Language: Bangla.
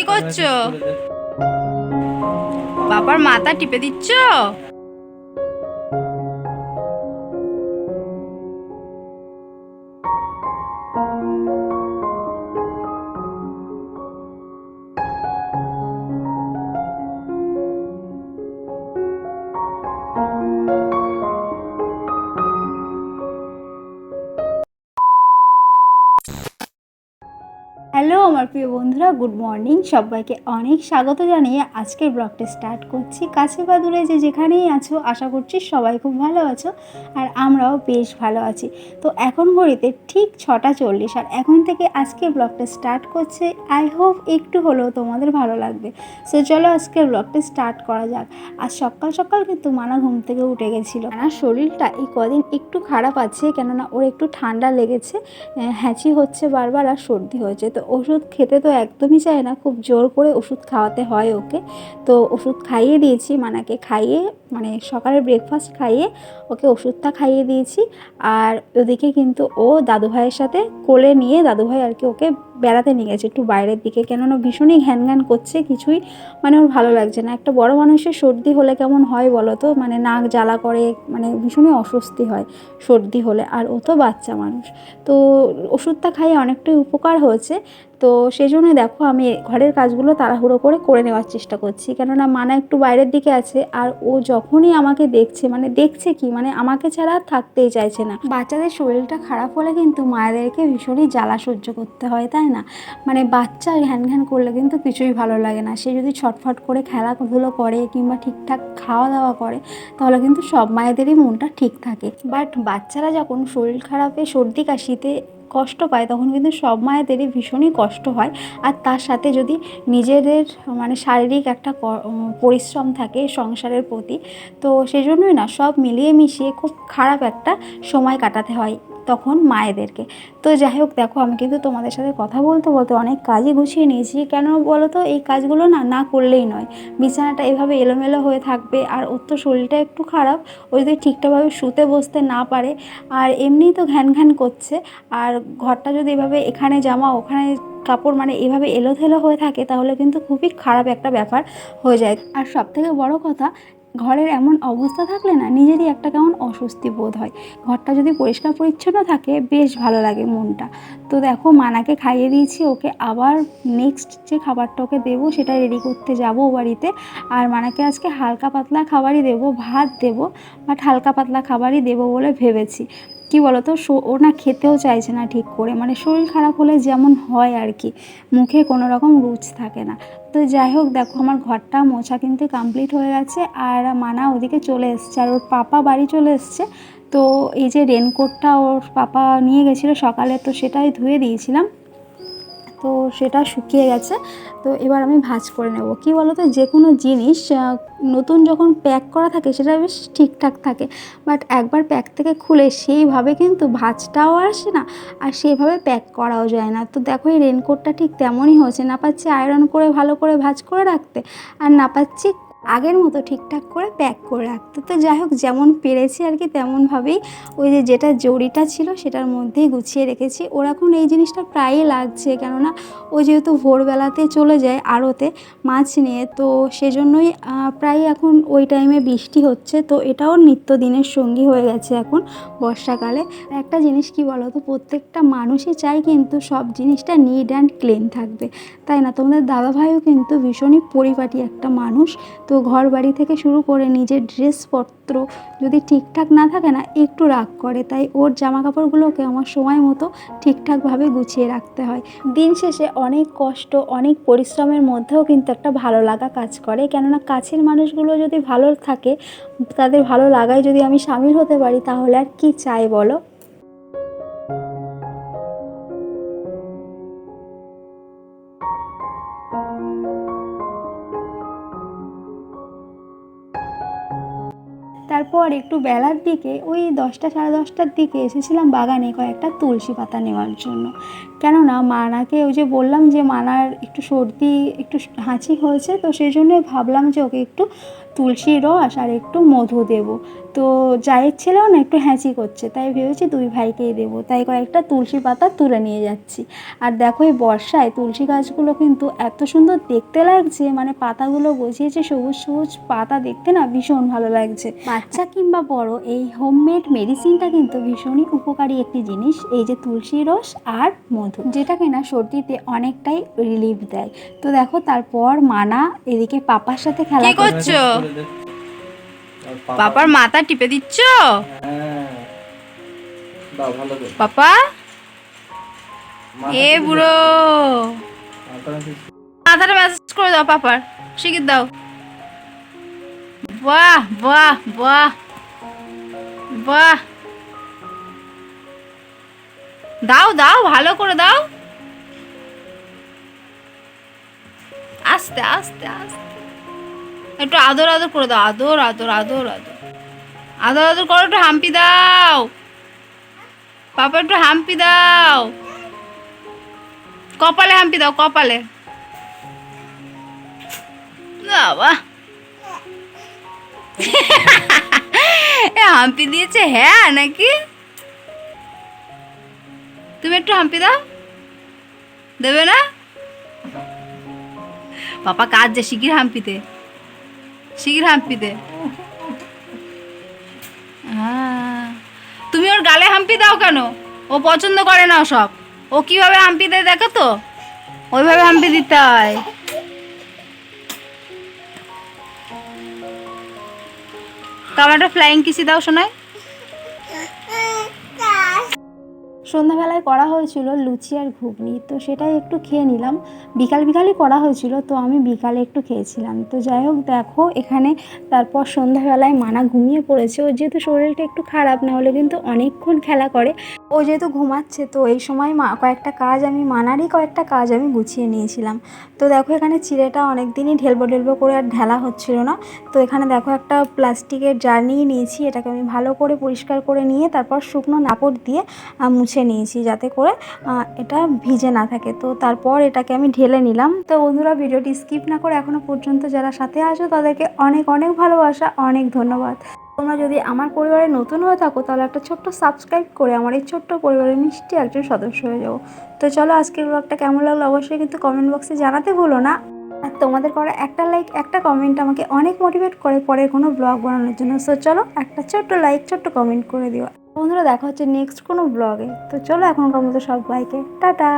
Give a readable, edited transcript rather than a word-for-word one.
করছো? বাবার মাথা টিপে দিচ্ছ? হ্যালো আমার প্রিয় বন্ধুরা, গুড মর্নিং। সবাইকে অনেক স্বাগত জানিয়ে আজকের ব্লগটা স্টার্ট করছি। কাছে বা দূরে যে যেখানেই আছো, আশা করছি সবাই খুব ভালো আছো আর আমরাও বেশ ভালো আছি। তো এখন ঘড়িতে ঠিক 6:40 আর এখন থেকে আজকের ব্লগটা স্টার্ট করছে। আই হোপ একটু হলেও তোমাদের ভালো লাগবে। সো চলো আজকের ব্লগটা স্টার্ট করা যাক। আর সকাল সকাল কিন্তু মানা ঘুম থেকে উঠে গেছিলো। মানার শরীরটা এই কদিন একটু খারাপ আছে, কেননা ওর একটু ঠান্ডা লেগেছে, হ্যাঁচি হচ্ছে বারবার আর সর্দি হয়েছে। তো ওষুধ খেতে তো একদমই চায় না, খুব জোর করে ওষুধ খাওয়াতে হয় ওকে। তো ওষুধ খাইয়ে দিয়েছি, মানাকে খাইয়ে মানে সকালের ব্রেকফাস্ট খাইয়ে ওকে ওষুধটা খাইয়ে দিয়েছি। আর ওদিকে কিন্তু ও দাদুভাইয়ের সাথে কোলে নিয়ে, দাদুভাই আর কি ওকে বেড়াতে নিয়ে গেছে একটু বাইরের দিকে, কেননা ভীষণই ঘ্যান ঘ্যান করছে, কিছুই মানে ওর ভালো লাগছে না। একটা বড় মানুষের সর্দি হলে কেমন হয় বলো তো, মানে নাক জ্বালা করে, মানে ভীষণই অস্বস্তি হয় সর্দি হলে। আর ও তো বাচ্চা মানুষ, তো ওষুধটা খাইয়ে অনেকটাই উপকার হয়েছে। তো সেই জন্যই দেখো আমি ঘরের কাজগুলো তাড়াহুড়ো করে নেওয়ার চেষ্টা করছি, কেননা মানা একটু বাইরের দিকে আছে। আর ও যখনই আমাকে দেখছে, মানে দেখছে কি, মানে আমাকে ছাড়া আর থাকতেই চাইছে না। বাচ্চাদের শরীরটা খারাপ হলে কিন্তু মায়েদেরকে ভীষণই জ্বালা সহ্য করতে হয়, তাই না? মানে বাচ্চা ঘ্যান ঘ্যান করলে কিন্তু কিছুই ভালো লাগে না। সে যদি ছটফট করে খেলাধুলো করে কিংবা ঠিকঠাক খাওয়া দাওয়া করে, তাহলে কিন্তু সব মায়েদেরই মনটা ঠিক থাকে। বাট বাচ্চারা যখন শরীর খারাপে, সর্দি কাশিতে কষ্ট পায়, তখন কিন্তু সব মায়েদেরই ভীষণই কষ্ট হয়। আর তার সাথে যদি নিজেদের মানে শারীরিক একটা পরিশ্রম থাকে সংসারের প্রতি, তো সেজন্যই না সব মিলিয়ে মিশিয়ে খুব খারাপ একটা সময় কাটাতে হয় তখন মায়েদেরকে। তো যাই হোক, দেখো আমি কিন্তু তোমাদের সাথে কথা বলতে বলতে অনেক কাজই গুছিয়ে নিয়েছি। কেন বলো তো, এই কাজগুলো না না করলেই নয়। বিছানাটা এভাবে এলোমেলো হয়ে থাকবে, আর ওর তো শরীরটা একটু খারাপ, ও যদি ঠিকঠাকভাবে শুতে বসতে না পারে, আর এমনিই তো ঘ্যান ঘ্যান করছে, আর ঘরটা যদি এভাবে এখানে জামা ওখানে কাপড় মানে এভাবে এলোথেলো হয়ে থাকে, তাহলে কিন্তু খুবই খারাপ একটা ব্যাপার হয়ে যায়। আর সবথেকে বড় কথা, ঘরের এমন অবস্থা থাকলে না নিজেরই একটা কেমন অস্বস্তি বোধ হয়। ঘরটা যদি পরিষ্কার পরিচ্ছন্ন থাকে, বেশ ভালো লাগে মনটা। তো দেখো মানাকে খাইয়ে দিয়েছি, ওকে আবার নেক্সট যে খাবারটা ওকে দেবো সেটা রেডি করতে যাবো বাড়িতে। আর মানাকে আজকে হালকা পাতলা খাবারই দেবো, ভাত দেবো, বাট হালকা পাতলা খাবারই দেবো বলে ভেবেছি। কি বলো তো, ও না খেতেও চাইছে না ঠিক করে, মানে শরীর খারাপ হলে যেমন হয় আর কি, মুখে কোনো রকম রুচ থাকে না। তো যাই হোক, দেখো আমার ঘরটা মোছা কিন্তু কমপ্লিট হয়ে গেছে। আর মানা ওদিকে চলে এসছে, আর ওর পাপা বাড়ি চলে এসছে। তো এই যে রেনকোটটা ওর পাপা নিয়ে গেছিলো সকালে, তো সেটাই ধুয়ে দিয়েছিলাম, তো সেটা শুকিয়ে গেছে। তো এবার আমি ভাঁজ করে নেব। কি বলো তো, যে কোনো জিনিস নতুন যখন প্যাক করা থাকে সেটা বেশ ঠিকঠাক থাকে, বাট একবার প্যাক থেকে খুলে সেইভাবে কিন্তু ভাঁজটাও আসে না, আর সেইভাবে প্যাক করাও যায় না। তো দেখো এই রেনকোটটা ঠিক তেমনই হয়েছে, না পাচ্ছি আয়রন করে ভালো করে ভাঁজ করে রাখতে, আর না পাচ্ছি আগের মতো ঠিকঠাক করে প্যাক করে রাখতে। তো যাই হোক, যেমন পেরেছি আর কি তেমনভাবেই ওই যে যেটা জড়িটা ছিল সেটার মধ্যেই গুছিয়ে রেখেছি। ওর এখন এই জিনিসটা প্রায়ই লাগছে, কেননা ও যেহেতু ভোরবেলাতে চলে যায় আড়তে মাছ নিয়ে, তো সেজন্যই প্রায় এখন ওই টাইমে বৃষ্টি হচ্ছে। তো এটাও নিত্যদিনের সঙ্গী হয়ে গেছে এখন বর্ষাকালে। একটা জিনিস কি বলো তো, প্রত্যেকটা মানুষই চায় কিন্তু সব জিনিসটা নিট অ্যান্ড ক্লিন থাকবে, তাই না? তোমাদের দাদাভাইও কিন্তু ভীষণই পরিপাটি একটা মানুষ। তো ঘর বাড়ি থেকে শুরু করে নিজের ড্রেসপত্র যদি ঠিকঠাক না থাকে না, একটু রাগ করে। তাই ওর জামা কাপড়গুলোকে আমার সময় মতো ঠিকঠাকভাবে গুছিয়ে রাখতে হয়। দিন শেষে অনেক কষ্ট, অনেক পরিশ্রমের মধ্যেও কিন্তু একটা ভালো লাগা কাজ করে, কেননা কাছের মানুষগুলো যদি ভালো থাকে, তাদের ভালো লাগায় যদি আমি শামিল হতে পারি, তাহলে আর কি চাই বলো। তারপর একটু বেলার দিকে ওই 10টা সাড়ে 10টার দিকে এসেছিলাম বাগানে কয়েকটা তুলসী পাতা নেওয়ার জন্য। কেননা মানাকে ওই যে বললাম যে মানার একটু সর্দি, একটু হাঁচি হয়েছে, তো সেই জন্যই ভাবলাম যে ওকে একটু তুলসী রস আর একটু মধু দেব। তো জায়ের ছেলেও না একটু হ্যাঁচি করছে, তাই ভেবেছি দুই ভাইকেই দেবো, তাই কয়েকটা তুলসী পাতা তুলে নিয়ে যাচ্ছি। আর দেখো এই বর্ষায় তুলসী গাছগুলো কিন্তু এত সুন্দর দেখতে লাগছে, মানে পাতাগুলো গজিয়েছে, সবুজ সবুজ পাতা, দেখতে না ভীষণ ভালো লাগছে। বাচ্চা কিংবা বড় এই হোমমেড মেডিসিনটা কিন্তু ভীষণই উপকারী একটি জিনিস, এই যে তুলসী রস আর মধু, যেটা কিনা সর্দিতে অনেকটাই রিলিফ দেয়। তো দেখো তারপর মানা এদিকে পাপার সাথে খেলা কি করছো? পাপার মাথা টিপে দিচ্ছ? পাপা এ বুড়ো, মাথাটা ম্যাসাজ করে দাও পাপার, শিখিয়ে দাও। বাহ বাহ বাহ বাহ, দাও দাও, ভালো করে দাও, আস্তে আস্তে আস্তে, একটু আদর আদর করে দাও, আদর আদর আদর আদর আদর আদর করো, একটু হাম্পি দাও পাপা, একটু হাম্পি দাও, কপালে হাম্পি দাও, কপালে। বাবা এ হাম্পি দিয়েছে হ্যাঁ নাকি? তুমি একটু হাম্পি দাও, দেবে না? পাপা কাজ যে, শিগগির হাম্পিতে, শিগগির হাম্পিতে। তুমি ওর গালে হাম্পি দাও কেন? ও পছন্দ করে না সব। ও কিভাবে হাম্পি দেয় দেখো তো, ওইভাবে হাম্পি দিতে হয়। টমেটো ফ্লাইং কিসি দাও শোনায়। সন্ধ্যাবেলায় করা হয়েছিল লুচি আর ঘুগনি, তো সেটাই একটু খেয়ে নিলাম। বিকালই করা হয়েছিল, তো আমি বিকালে একটু খেয়েছিলাম। তো যাই হোক দেখো এখানে তারপর সন্ধ্যাবেলায় মানা ঘুমিয়ে পড়েছে। ওর যেহেতু শরীরটা একটু খারাপ, না হলে কিন্তু অনেকক্ষণ খেলা করে। ও যেহেতু ঘুমাচ্ছে, তো এই সময় কয়েকটা কাজ আমি কয়েকটা কাজ আমি গুছিয়ে নিয়েছিলাম। তো দেখো এখানে চিড়েটা অনেক দিনই ঢেলবো করে আর ঢালা হচ্ছিল না। তো এখানে দেখো একটা প্লাস্টিকের জার নিয়ে নিয়েছি, এটাকে আমি ভালো করে পরিষ্কার করে নিয়ে তারপর শুকনো কাপড় দিয়ে মুছে নিয়েছি, যাতে করে এটা ভিজে না থাকে। তো তারপর এটাকে আমি ঢেলে নিলাম। তো বন্ধুরা ভিডিওটি স্কিপ না করে এখনো পর্যন্ত যারা সাথে আছো তাদেরকে অনেক অনেক ভালোবাসা, অনেক ধন্যবাদ। তোমরা যদি আমার পরিবারে নতুন হয়ে থাকো তাহলে একটা ছোট্ট সাবস্ক্রাইব করে আমার এই ছোট্ট পরিবারের মিষ্টি একজন সদস্য হয়ে যাবো। তো চলো আজকের ব্লগটা কেমন লাগলো অবশ্যই কিন্তু কমেন্ট বক্সে জানাতে ভুলো না। আর তোমাদের করা একটা লাইক, একটা কমেন্ট আমাকে অনেক মোটিভেট করে পরের কোনো ব্লগ বানানোর জন্য। সো চলো একটা ছোট্ট লাইক, ছোট্ট কমেন্ট করে দিও। বন্ধুরা দেখা হচ্ছে নেক্সট কোনো ব্লগে। তো চলো এখনকার মতো সবাইকে টাটা।